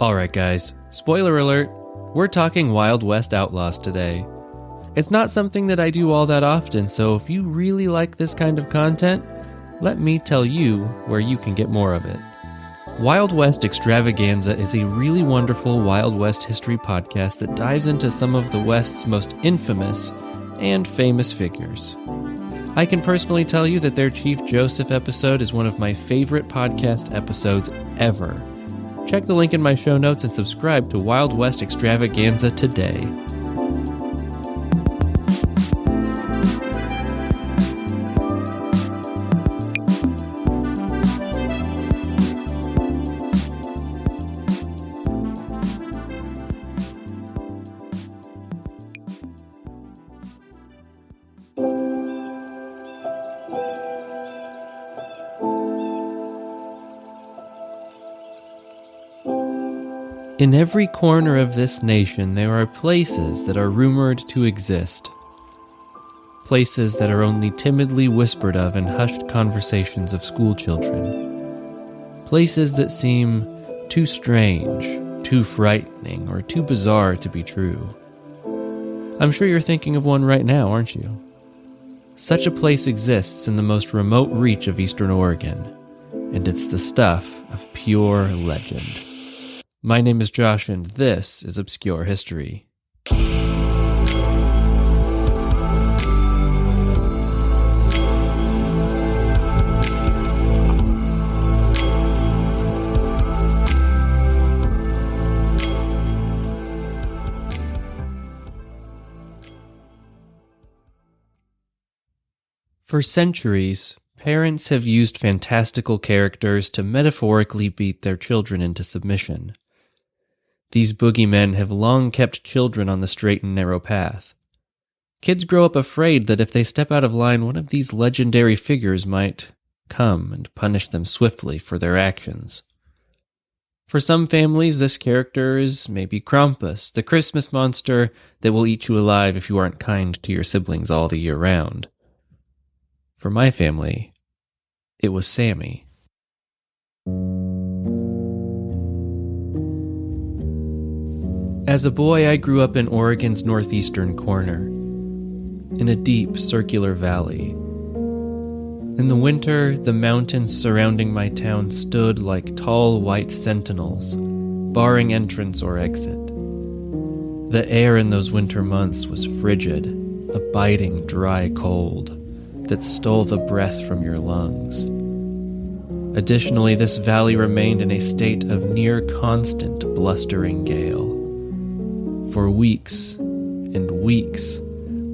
Alright guys, spoiler alert, we're talking Wild West Outlaws today. It's not something that I do all that often, so if you really like this kind of content, let me tell you where you can get more of it. Wild West Extravaganza is a really wonderful Wild West history podcast that dives into some of the West's most infamous and famous figures. I can personally tell you that their Chief Joseph episode is one of my favorite podcast episodes ever. Check the link in my show notes and subscribe to Wild West Extravaganza today. In every corner of this nation, there are places that are rumored to exist. Places that are only timidly whispered of in hushed conversations of schoolchildren. Places that seem too strange, too frightening, or too bizarre to be true. I'm sure you're thinking of one right now, aren't you? Such a place exists in the most remote reach of eastern Oregon, and it's the stuff of pure legend. My name is Josh, and this is Obscure History. For centuries, parents have used fantastical characters to metaphorically beat their children into submission. These boogeymen have long kept children on the straight and narrow path. Kids grow up afraid that if they step out of line, one of these legendary figures might come and punish them swiftly for their actions. For some families, this character is maybe Krampus, the Christmas monster that will eat you alive if you aren't kind to your siblings all the year round. For my family, it was Sammy. As a boy, I grew up in Oregon's northeastern corner, in a deep, circular valley. In the winter, the mountains surrounding my town stood like tall white sentinels, barring entrance or exit. The air in those winter months was frigid, a biting, dry cold that stole the breath from your lungs. Additionally, this valley remained in a state of near-constant blustering gale. For weeks and weeks,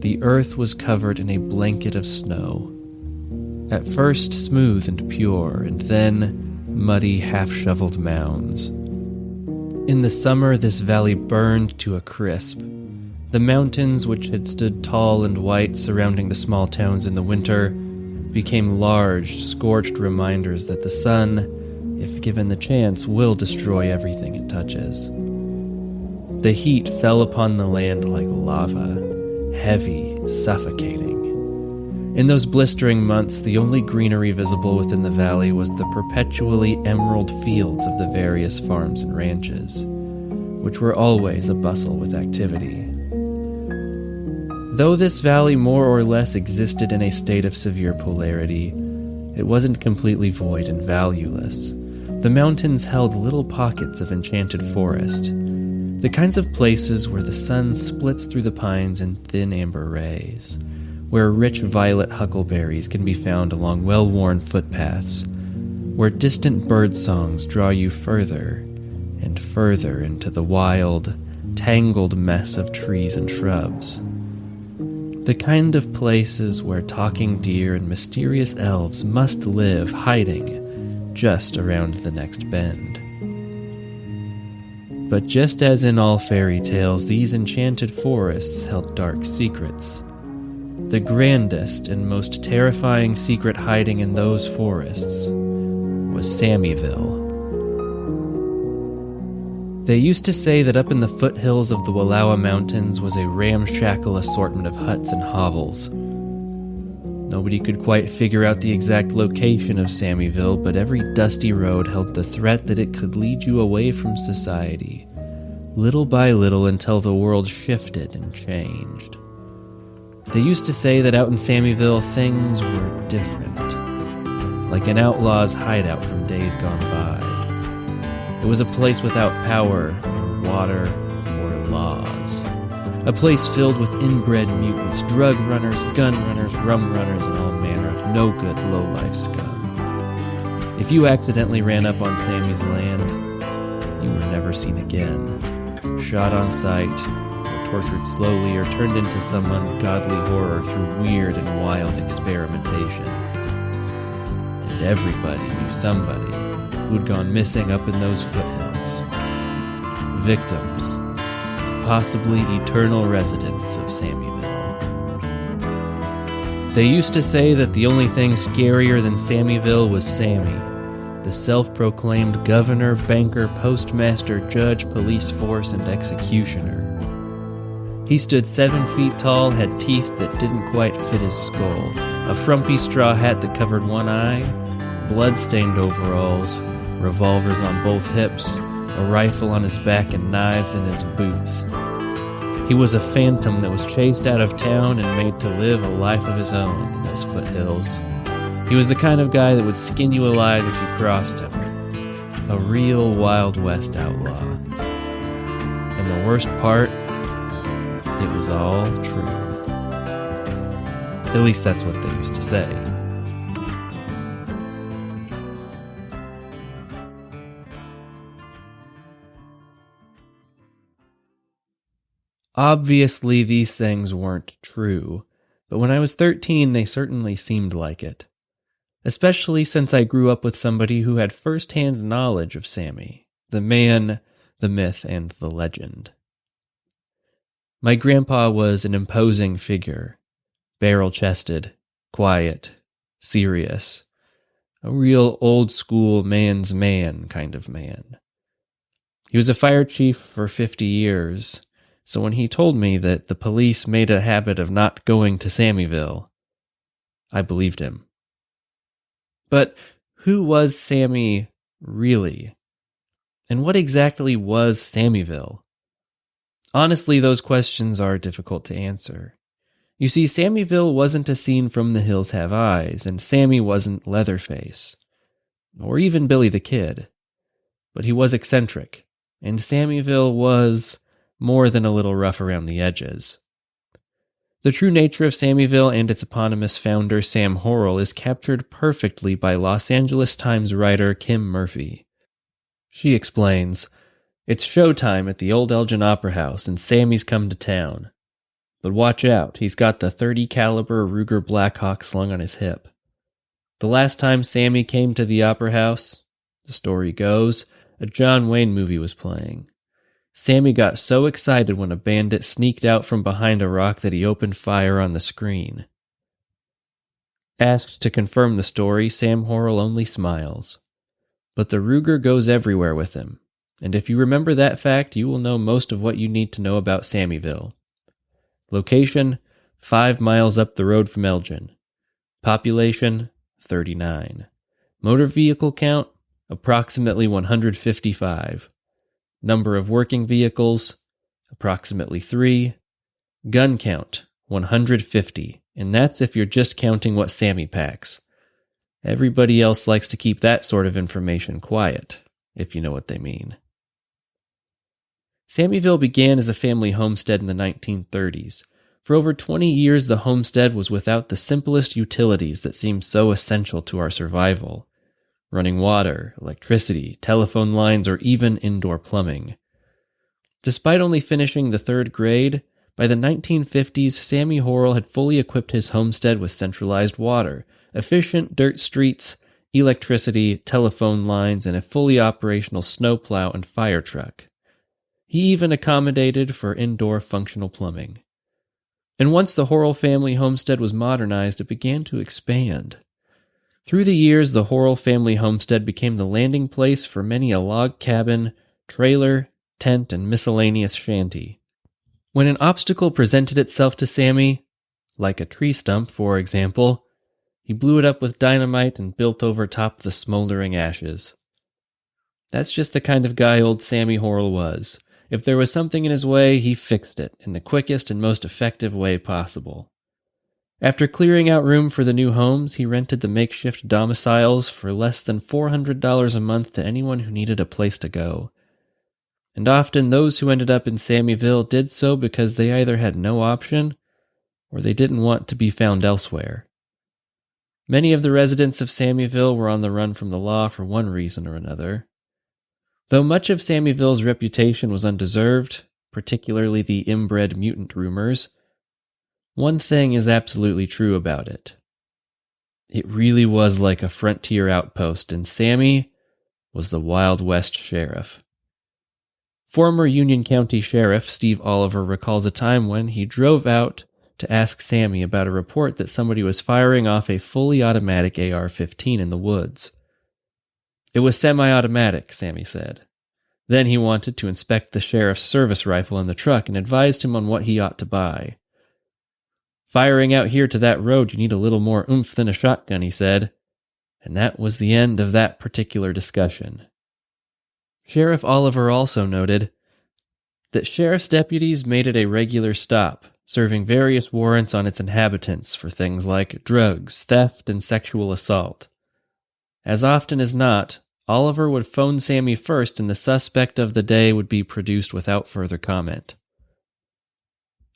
the earth was covered in a blanket of snow. At first smooth and pure, and then muddy, half-shoveled mounds. In the summer, this valley burned to a crisp. The mountains, which had stood tall and white surrounding the small towns in the winter, became large, scorched reminders that the sun, if given the chance, will destroy everything it touches. The heat fell upon the land like lava, heavy, suffocating. In those blistering months, the only greenery visible within the valley was the perpetually emerald fields of the various farms and ranches, which were always a bustle with activity. Though this valley more or less existed in a state of severe polarity, it wasn't completely void and valueless. The mountains held little pockets of enchanted forest, the kinds of places where the sun splits through the pines in thin amber rays, where rich violet huckleberries can be found along well-worn footpaths, where distant bird songs draw you further and further into the wild, tangled mess of trees and shrubs. The kind of places where talking deer and mysterious elves must live hiding just around the next bend. But just as in all fairy tales, these enchanted forests held dark secrets. The grandest and most terrifying secret hiding in those forests was Sammyville. They used to say that up in the foothills of the Wallowa Mountains was a ramshackle assortment of huts and hovels. Nobody could quite figure out the exact location of Sammyville, but every dusty road held the threat that it could lead you away from society, little by little until the world shifted and changed. They used to say that out in Sammyville things were different, like an outlaw's hideout from days gone by. It was a place without power or water or laws. A place filled with inbred mutants, drug runners, gun runners, rum runners, and all manner of no-good, low-life scum. If you accidentally ran up on Sammy's land, you were never seen again. Shot on sight, or tortured slowly, or turned into some ungodly horror through weird and wild experimentation. And everybody knew somebody who'd gone missing up in those foothills. Victims. Possibly eternal residents of Sammyville. They used to say that the only thing scarier than Sammyville was Sammy, the self-proclaimed governor, banker, postmaster, judge, police force, and executioner. He stood 7 feet tall, had teeth that didn't quite fit his skull, a frumpy straw hat that covered one eye, blood-stained overalls, revolvers on both hips, a rifle on his back, and knives in his boots. He was a phantom that was chased out of town and made to live a life of his own in those foothills. He was the kind of guy that would skin you alive if you crossed him. A real Wild West outlaw. And the worst part, it was all true. At least that's what they used to say. Obviously, these things weren't true, but when I was 13, they certainly seemed like it. Especially since I grew up with somebody who had first-hand knowledge of Sammy, the man, the myth, and the legend. My grandpa was an imposing figure, barrel-chested, quiet, serious, a real old-school man's man kind of man. He was a fire chief for 50 years, so when he told me that the police made a habit of not going to Sammyville, I believed him. But who was Sammy really? And what exactly was Sammyville? Honestly, those questions are difficult to answer. You see, Sammyville wasn't a scene from The Hills Have Eyes, and Sammy wasn't Leatherface, or even Billy the Kid. But he was eccentric, and Sammyville was more than a little rough around the edges. The true nature of Sammyville and its eponymous founder, Sam Horrell, is captured perfectly by Los Angeles Times writer Kim Murphy. She explains, "It's showtime at the old Elgin Opera House, and Sammy's come to town. But watch out, he's got the .30 caliber Ruger Blackhawk slung on his hip. The last time Sammy came to the Opera House, the story goes, a John Wayne movie was playing. Sammy got so excited when a bandit sneaked out from behind a rock that he opened fire on the screen." Asked to confirm the story, Sam Horrell only smiles. But the Ruger goes everywhere with him, and if you remember that fact, you will know most of what you need to know about Sammyville. Location, 5 miles up the road from Elgin. Population, 39. Motor vehicle count, approximately 155. Number of working vehicles, approximately 3. Gun count, 150, and that's if you're just counting what Sammy packs. Everybody else likes to keep that sort of information quiet, if you know what they mean. Sammyville began as a family homestead in the 1930s. For over 20 years, the homestead was without the simplest utilities that seemed so essential to our survival. Running water, electricity, telephone lines, or even indoor plumbing. Despite only finishing the 3rd grade, by the 1950s, Sammy Horrell had fully equipped his homestead with centralized water, efficient dirt streets, electricity, telephone lines, and a fully operational snowplow and fire truck. He even accommodated for indoor functional plumbing. And once the Horrell family homestead was modernized, it began to expand. Through the years, the Horrell family homestead became the landing place for many a log cabin, trailer, tent, and miscellaneous shanty. When an obstacle presented itself to Sammy, like a tree stump, for example, He blew it up with dynamite and built over top the smoldering ashes. That's just the kind of guy old Sammy Horrell was. If there was something in his way, he fixed it in the quickest and most effective way possible. After clearing out room for the new homes, he rented the makeshift domiciles for less than $400 a month to anyone who needed a place to go. And often those who ended up in Sammyville did so because they either had no option or they didn't want to be found elsewhere. Many of the residents of Sammyville were on the run from the law for one reason or another. Though much of Sammyville's reputation was undeserved, particularly the inbred mutant rumors, one thing is absolutely true about it. It really was like a frontier outpost, and Sammy was the Wild West sheriff. Former Union County Sheriff Steve Oliver recalls a time when he drove out to ask Sammy about a report that somebody was firing off a fully automatic AR-15 in the woods. It was semi-automatic, Sammy said. Then he wanted to inspect the sheriff's service rifle in the truck and advised him on what he ought to buy. Firing out here to that road, you need a little more oomph than a shotgun, he said. And that was the end of that particular discussion. Sheriff Oliver also noted that sheriff's deputies made it a regular stop, serving various warrants on its inhabitants for things like drugs, theft, and sexual assault. As often as not, Oliver would phone Sammy first and the suspect of the day would be produced without further comment.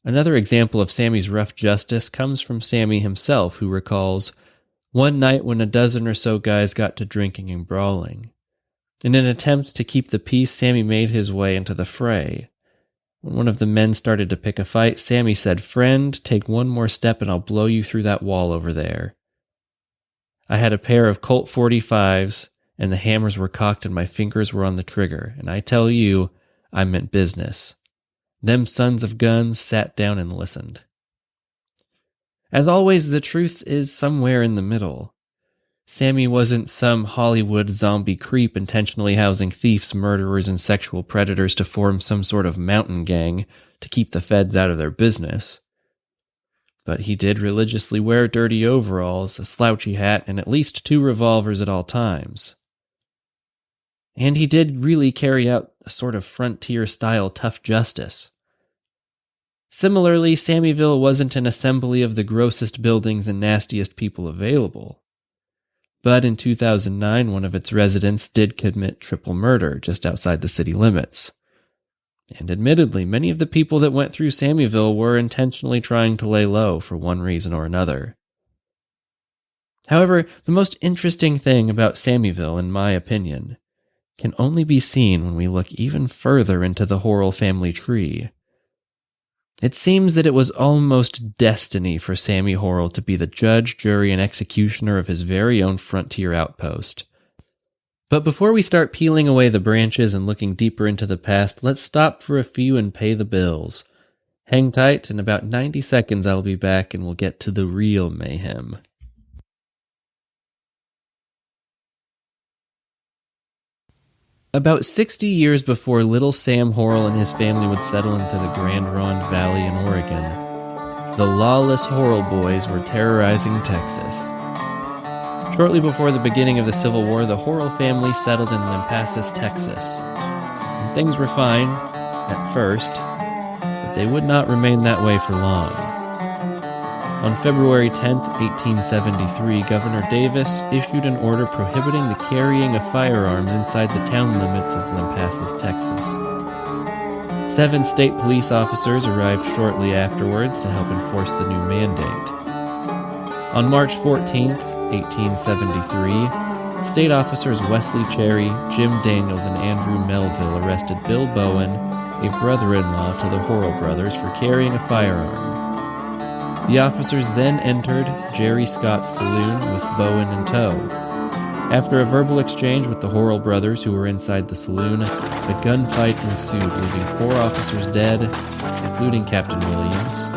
Another example of Sammy's rough justice comes from Sammy himself, who recalls one night when a dozen or so guys got to drinking and brawling. In an attempt to keep the peace, Sammy made his way into the fray. When one of the men started to pick a fight, Sammy said, "Friend, take one more step and I'll blow you through that wall over there." I had a pair of Colt 45s, and the hammers were cocked and my fingers were on the trigger, and I tell you, I meant business. Them sons of guns sat down and listened. As always, the truth is somewhere in the middle. Sammy wasn't some Hollywood zombie creep intentionally housing thieves, murderers, and sexual predators to form some sort of mountain gang to keep the feds out of their business. But he did religiously wear dirty overalls, a slouchy hat, and at least 2 revolvers at all times. And he did really carry out a sort of frontier-style tough justice. Similarly, Sammyville wasn't an assembly of the grossest buildings and nastiest people available. But in 2009, one of its residents did commit triple murder just outside the city limits. And admittedly, many of the people that went through Sammyville were intentionally trying to lay low for one reason or another. However, the most interesting thing about Sammyville, in my opinion, can only be seen when we look even further into the Horrell family tree. It seems that it was almost destiny for Sammy Horrell to be the judge, jury, and executioner of his very own frontier outpost. But before we start peeling away the branches and looking deeper into the past, let's stop for a few and pay the bills. Hang tight, in about 90 seconds I'll be back and we'll get to the real mayhem. About 60 years before little Sam Horrell and his family would settle into the Grand Ronde Valley in Oregon, the Lawless Horrell boys were terrorizing Texas. Shortly before the beginning of the Civil War, the Horrell family settled in Lampasas, Texas. And things were fine, at first, but they would not remain that way for long. On February 10, 1873, Governor Davis issued an order prohibiting the carrying of firearms inside the town limits of Lampasas, Texas. 7 state police officers arrived shortly afterwards to help enforce the new mandate. On March 14, 1873, state officers Wesley Cherry, Jim Daniels, and Andrew Melville arrested Bill Bowen, a brother-in-law to the Horrell brothers, for carrying a firearm. The officers then entered Jerry Scott's saloon with Bowen in tow. After a verbal exchange with the Horrell brothers who were inside the saloon, a gunfight ensued, leaving 4 officers dead, including Captain Williams.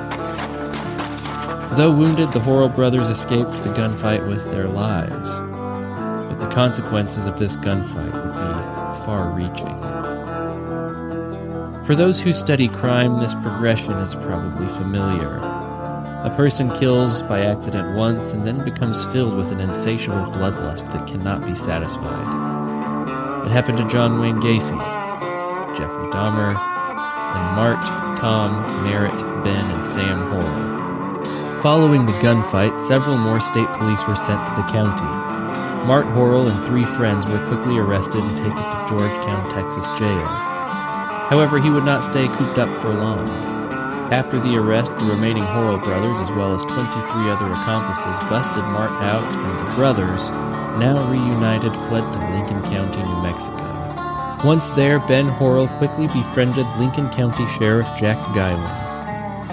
Though wounded, the Horrell brothers escaped the gunfight with their lives, but the consequences of this gunfight would be far-reaching. For those who study crime, this progression is probably familiar. A person kills by accident once and then becomes filled with an insatiable bloodlust that cannot be satisfied. It happened to John Wayne Gacy, Jeffrey Dahmer, and Mart, Tom, Merritt, Ben, and Sam Horrell. Following the gunfight, several more state police were sent to the county. Mart Horrell and 3 friends were quickly arrested and taken to Georgetown, Texas jail. However, he would not stay cooped up for long. After the arrest, the remaining Horrell brothers, as well as 23 other accomplices, busted Mart out, and the brothers, now reunited, fled to Lincoln County, New Mexico. Once there, Ben Horrell quickly befriended Lincoln County Sheriff Jack Guylam.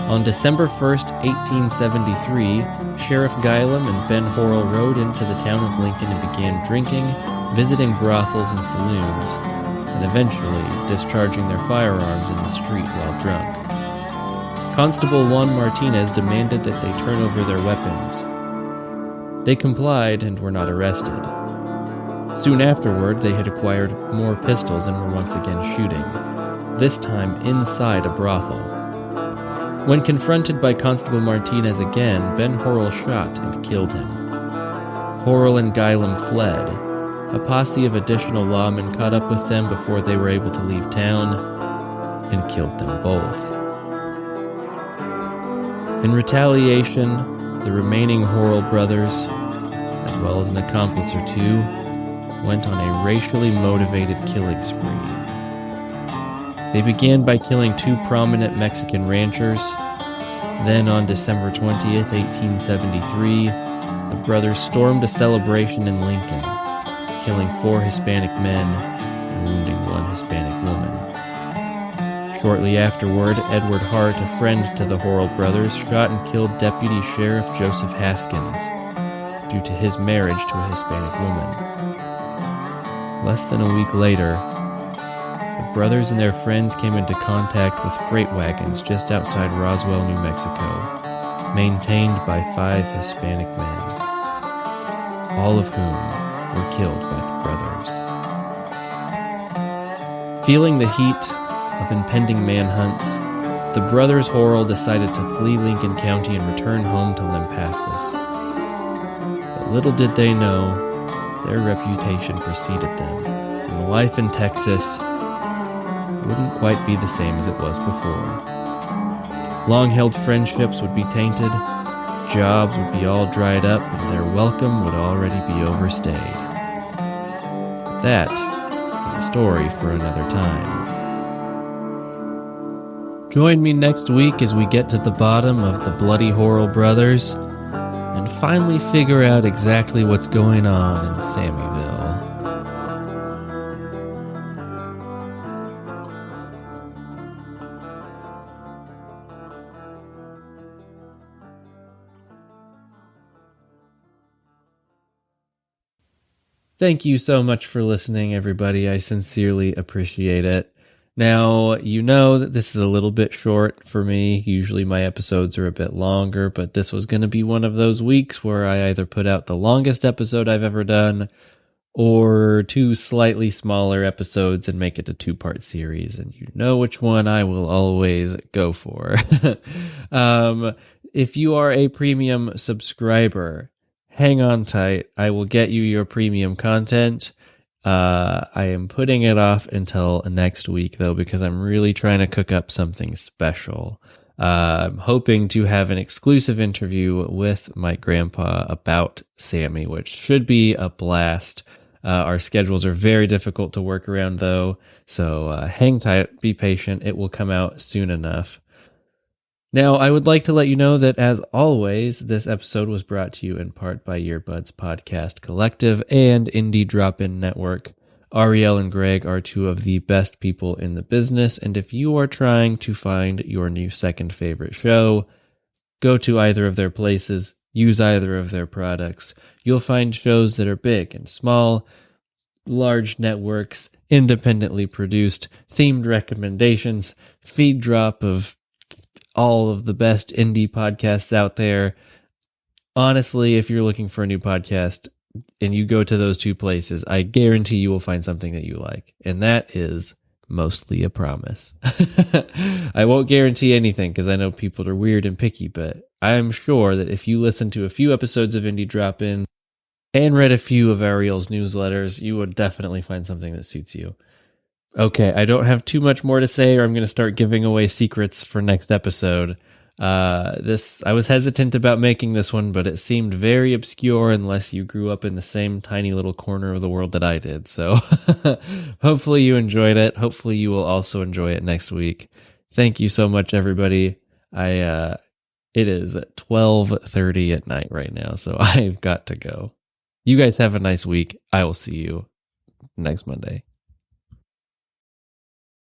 On December 1st, 1873, Sheriff Guylam and Ben Horrell rode into the town of Lincoln and began drinking, visiting brothels and saloons, and eventually discharging their firearms in the street while drunk. Constable Juan Martinez demanded that they turn over their weapons. They complied and were not arrested. Soon afterward, they had acquired more pistols and were once again shooting, this time inside a brothel. When confronted by Constable Martinez again, Ben Horrell shot and killed him. Horrell and Guylam fled. A posse of additional lawmen caught up with them before they were able to leave town and killed them both. In retaliation, the remaining Horrell brothers, as well as an accomplice or two, went on a racially motivated killing spree. They began by killing 2 prominent Mexican ranchers. Then on December 20th, 1873, the brothers stormed a celebration in Lincoln, killing 4 Hispanic men and wounding 1 Hispanic woman. Shortly afterward, Edward Hart, a friend to the Horrell brothers, shot and killed Deputy Sheriff Joseph Haskins due to his marriage to a Hispanic woman. Less than a week later, the brothers and their friends came into contact with freight wagons just outside Roswell, New Mexico, maintained by 5 Hispanic men, all of whom were killed by the brothers. Feeling the heat of impending manhunts, the brothers Horrell decided to flee Lincoln County and return home to Lampasas. But little did they know, their reputation preceded them, and life in Texas wouldn't quite be the same as it was before. Long-held friendships would be tainted, jobs would be all dried up, and their welcome would already be overstayed. But that is a story for another time. Join me next week as we get to the bottom of the bloody Horrell brothers and finally figure out exactly what's going on in Sammyville. Thank you so much for listening, everybody. I sincerely appreciate it. Now, you know that this is a little bit short for me. Usually my episodes are a bit longer, but this was going to be one of those weeks where I either put out the longest episode I've ever done or 2 slightly smaller episodes and make it a 2-part series. And you know which one I will always go for. If you are a premium subscriber, hang on tight. I will get you your premium content. I am putting it off until next week, though, because I'm really trying to cook up something special. I'm hoping to have an exclusive interview with my grandpa about Sammy, which should be a blast. Our schedules are very difficult to work around, though, so hang tight, be patient. It will come out soon enough. Now, I would like to let you know that, as always, this episode was brought to you in part by Earbuds Podcast Collective and Indie Drop-In Network. Ariel and Greg are 2 of the best people in the business, and if you are trying to find your new second favorite show, go to either of their places, use either of their products. You'll find shows that are big and small, large networks, independently produced, themed recommendations, feed drop of all of the best indie podcasts out there. Honestly, if you're looking for a new podcast and you go to those 2 places, I guarantee you will find something that you like. And that is mostly a promise. I won't guarantee anything because I know people are weird and picky, but I'm sure that if you listen to a few episodes of Indie Drop-In and read a few of Ariel's newsletters, you would definitely find something that suits you. Okay, I don't have too much more to say, or I'm going to start giving away secrets for next episode. I was hesitant about making this one, but it seemed very obscure unless you grew up in the same tiny little corner of the world that I did. So hopefully you enjoyed it. Hopefully you will also enjoy it next week. Thank you so much, everybody. It is 12:30 at night right now, so I've got to go. You guys have a nice week. I will see you next Monday.